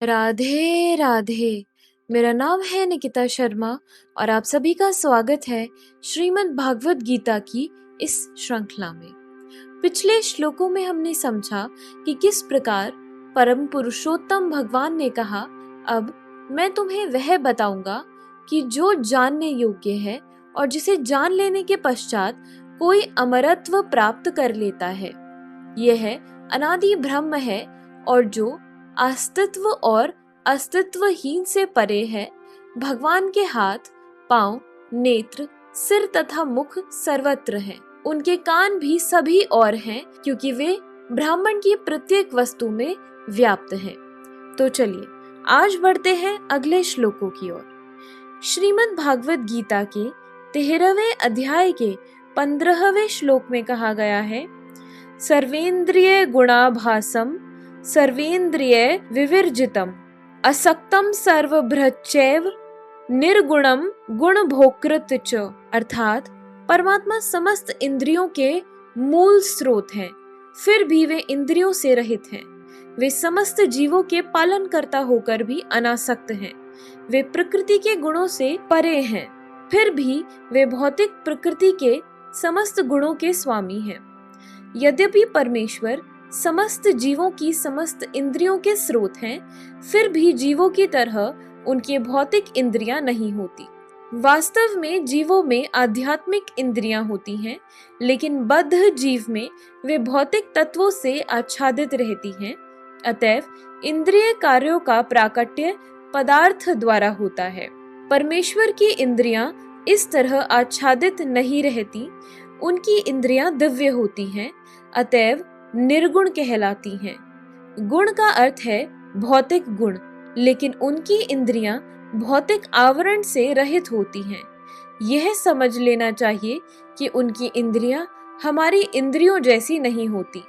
राधे राधे। मेरा नाम है निकिता शर्मा और आप सभी का स्वागत है श्रीमद् भागवत गीता की इस श्रृंखला में। पिछले श्लोकों में हमने समझा कि किस प्रकार परम पुरुषोत्तम भगवान ने कहा, अब मैं तुम्हें वह बताऊंगा कि जो जानने योग्य है और जिसे जान लेने के पश्चात कोई अमरत्व प्राप्त कर लेता है। यह अनादि ब्रह्म है और जो अस्तित्व और अस्तित्वहीन से परे है। भगवान के हाथ, पांव, नेत्र, सिर तथा मुख सर्वत्र हैं। उनके कान भी सभी और हैं, क्योंकि वे ब्राह्मण की प्रत्येक वस्तु में व्याप्त हैं। तो चलिए आज बढ़ते हैं अगले श्लोकों की ओर। श्रीमद् भागवत गीता के 13वें अध्याय के 15वें श्लोक में कहा गया है, सर्वेन्द्रिय गुणाभासम सर्वेन्द्रिय विवर्जितम असक्तम सर्वभृच्चैव निर्गुणम गुणभोक्तृ च। अर्थात परमात्मा समस्त इंद्रियों के मूल स्रोत हैं, फिर भी वे इंद्रियों से रहित हैं। वे समस्त जीवों के पालन करता होकर भी अनासक्त हैं। वे प्रकृति के गुणों से परे हैं, फिर भी वे भौतिक प्रकृति के समस्त गुणों के स्वामी हैं। यद्यपि परमेश्वर समस्त जीवों की समस्त इंद्रियों के स्रोत हैं, फिर भी जीवों की तरह उनकी भौतिक इंद्रियां नहीं होती। वास्तव में जीवों में आध्यात्मिक इंद्रियां होती हैं, लेकिन बद्ध जीव में वे भौतिक तत्वों से आच्छादित रहती हैं। अतएव इंद्रिय कार्यों का प्राकट्य पदार्थ द्वारा होता है। परमेश्वर की इंद्रियां इस तरह आच्छादित नहीं रहती। उनकी इंद्रियां दिव्य होती हैं, अतएव निर्गुण कहलाती हैं। गुण का अर्थ है भौतिक गुण, लेकिन उनकी इंद्रियां भौतिक आवरण से रहित होती हैं। यह समझ लेना चाहिए कि उनकी इंद्रियां हमारी इंद्रियों जैसी नहीं होती।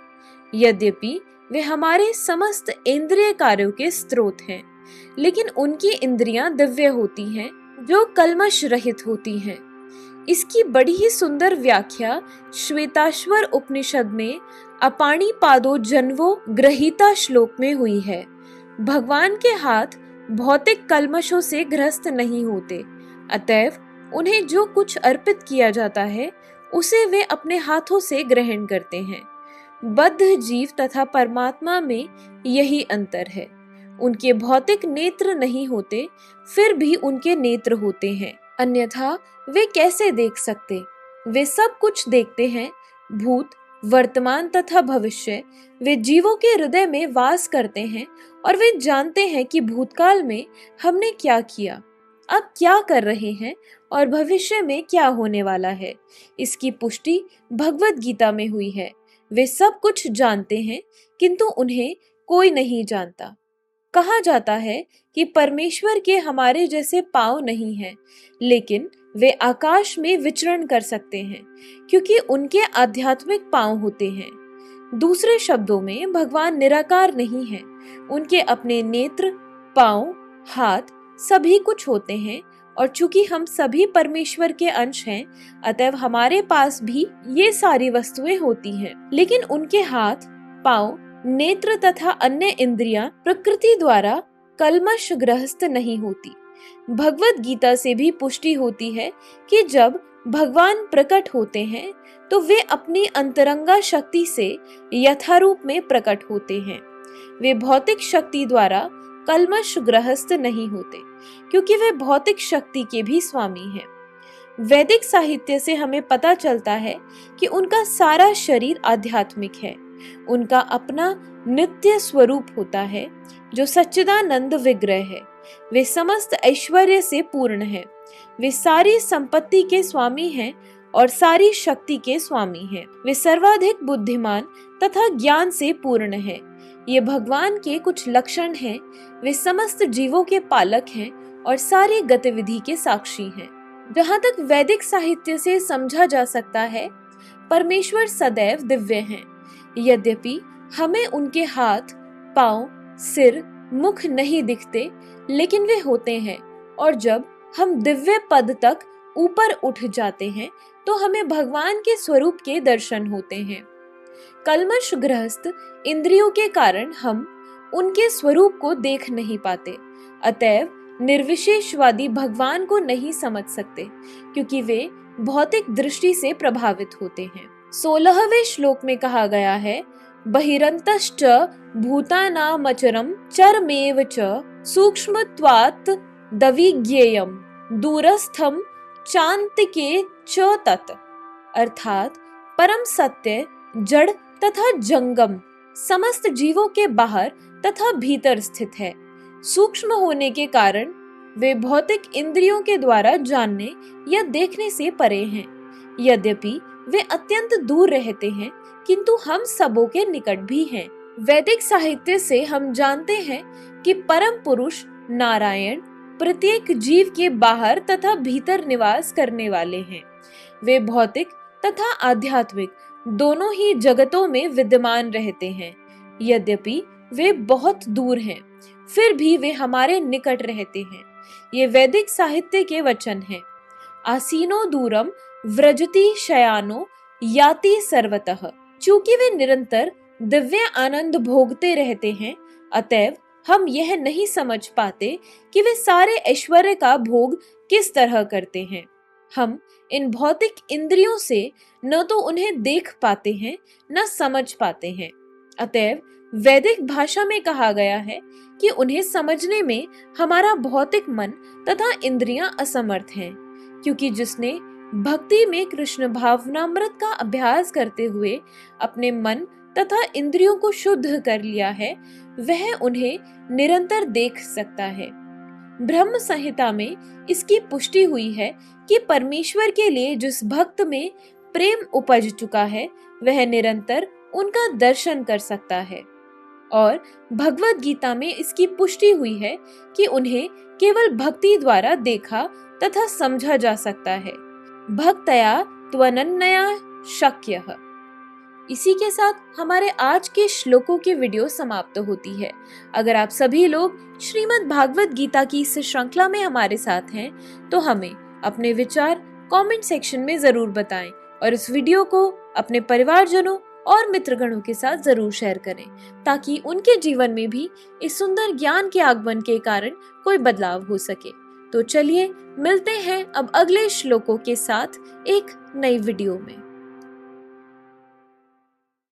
यद्यपि वे हमारे समस्त इंद्रिय कार्यों के स्रोत हैं, लेकिन उनकी इंद्रियां दिव्य होती हैं, जो कल्मश रहित होती हैं। इसकी बड़ी ही सुंदर व्याख्या श्वेताश्वर उपनिषद में अपाणी पादो जन्वो ग्रहीता श्लोक में हुई है। भगवान के हाथ भौतिक कल्मशों से ग्रस्त नहीं होते, अतएव उन्हें जो कुछ अर्पित किया जाता है उसे वे अपने हाथों से ग्रहण करते हैं। बद्ध जीव तथा परमात्मा में यही अंतर है। उनके भौतिक नेत्र नहीं होते, फिर भी उनके नेत्र होते हैं, अन्यथा वे कैसे देख सकते? वे सब कुछ देखते हैं। भूत, वर्तमान तथा भविष्य वे जीवों के हृदय में वास करते हैं और वे जानते हैं कि भूतकाल में हमने क्या किया, अब क्या कर रहे हैं और भविष्य में क्या होने वाला है। इसकी पुष्टि भगवत गीता में हुई है। वे सब कुछ जानते हैं, किंतु उन्हें कोई नहीं जानता। कहा जाता है कि परमेश्वर के हमारे जैसे पांव नहीं हैं, लेकिन वे आकाश में विचरण कर सकते हैं, क्योंकि उनके आध्यात्मिक पांव होते हैं। दूसरे शब्दों में भगवान निराकार नहीं हैं। उनके अपने नेत्र, पांव, हाथ सभी कुछ होते हैं, और चूंकि हम सभी परमेश्वर के अंश हैं, अतएव हमारे पास भी ये सारी वस्तुएं होती हैं। लेकिन उनके हाथ, पांव, नेत्र तथा अन्य इंद्रियां प्रकृति द्वारा कल्मश ग्रस्त नहीं होती। भगवत गीता से भी पुष्टि होती है कि जब भगवान प्रकट होते हैं तो वे अपनी अंतरंगा शक्ति से यथारूप में प्रकट होते हैं। वे भौतिक शक्ति द्वारा कल्मश ग्रस्त नहीं होते, क्योंकि वे भौतिक शक्ति के भी स्वामी हैं। वैदिक साहित्य से हमें पता चलता है कि उनका सारा शरीर आध्यात्मिक है। उनका अपना नित्य स्वरूप होता है, जो सच्चिदानंद विग्रह है। वे समस्त ऐश्वर्य से पूर्ण हैं। वे सारी संपत्ति के स्वामी हैं और सारी शक्ति के स्वामी हैं। वे सर्वाधिक बुद्धिमान तथा ज्ञान से पूर्ण हैं। ये भगवान के कुछ लक्षण हैं। वे समस्त जीवों के पालक हैं और सारी गतिविधि के साक्षी हैं। जहाँ तक वैदिक साहित्य से समझा जा सकता है, परमेश्वर सदैव दिव्य हैं। यद्यपि हमें उनके हाथ, पांव, सिर, मुख नहीं दिखते, लेकिन वे होते हैं। और जब हम दिव्य पद तक ऊपर उठ जाते हैं तो हमें भगवान के स्वरूप के दर्शन होते हैं। कल्मश ग्रस्त इंद्रियों के कारण हम उनके स्वरूप को देख नहीं पाते। अतएव निर्विशेषवादी भगवान को नहीं समझ सकते, क्योंकि वे भौतिक दृष्टि से प्रभावित होते हैं। 16वें श्लोक में कहा गया है, बहिरंतश्च भूतानामचरम चरमेव च सूक्ष्मत्वात् दविज्ञेयम दूरस्थम चान्तिके च तत्। अर्थात परम सत्य जड़ तथा जंगम समस्त जीवों के बाहर तथा भीतर स्थित है। सूक्ष्म होने के कारण वे भौतिक इंद्रियों के द्वारा जानने या देखने से परे हैं। यद्यपि वे अत्यंत दूर रहते हैं, किंतु हम सबों के निकट भी हैं। वैदिक साहित्य से हम जानते हैं कि परम पुरुष नारायण प्रत्येक जीव के बाहर तथा भीतर निवास करने वाले हैं। वे भौतिक तथा आध्यात्मिक दोनों ही जगतों में विद्यमान रहते हैं। यद्यपि वे बहुत दूर हैं, फिर भी वे हमारे निकट रहते हैं। ये वैदिक साहित्य के वचन हैं। आसीनो दूरम व्रजति शयानो याति सर्वतः। चूंकि वे निरंतर दिव्य आनंद भोगते रहते हैं, अतएव हम यह नहीं समझ पाते कि वे सारे ऐश्वर्य का भोग किस तरह करते हैं। हम इन भौतिक इंद्रियों से न तो उन्हें देख पाते हैं, न समझ पाते हैं। अतएव वैदिक भाषा में कहा गया है कि उन्हें समझने में हमारा भौतिक मन तथा इंद्रियां असमर्थ हैं, क्योंकि जिसने भक्ति में कृष्ण भावनामृत का अभ्यास करते हुए अपने मन तथा इंद्रियों को शुद्ध कर लिया है, वह उन्हें निरंतर देख सकता है। ब्रह्म संहिता में इसकी पुष्टि हुई है कि परमेश्वर के लिए जिस भक्त में प्रेम उपज चुका है, वह निरंतर उनका दर्शन कर सकता है। और भगवत गीता में इसकी पुष्टि हुई है कि उन्हें केवल भक्ति द्वारा देखा तथा समझा जा सकता है। भक्तया त्वनन्या शक्यः। इसी के साथ हमारे आज के श्लोकों की वीडियो समाप्त होती है। अगर आप सभी लोग श्रीमद् भागवत गीता की इस श्रृंखला में हमारे साथ हैं, तो हमें अपने विचार कमेंट सेक्शन में जरूर बताएं और इस वीडियो को अपने परिवारजनों और मित्रगणों के साथ जरूर शेयर करें, ताकि उनके जीवन में भी इस सुंदर ज्ञान के आगमन के कारण कोई बदलाव हो सके। तो चलिए मिलते हैं अब अगले श्लोकों के साथ एक नई वीडियो में।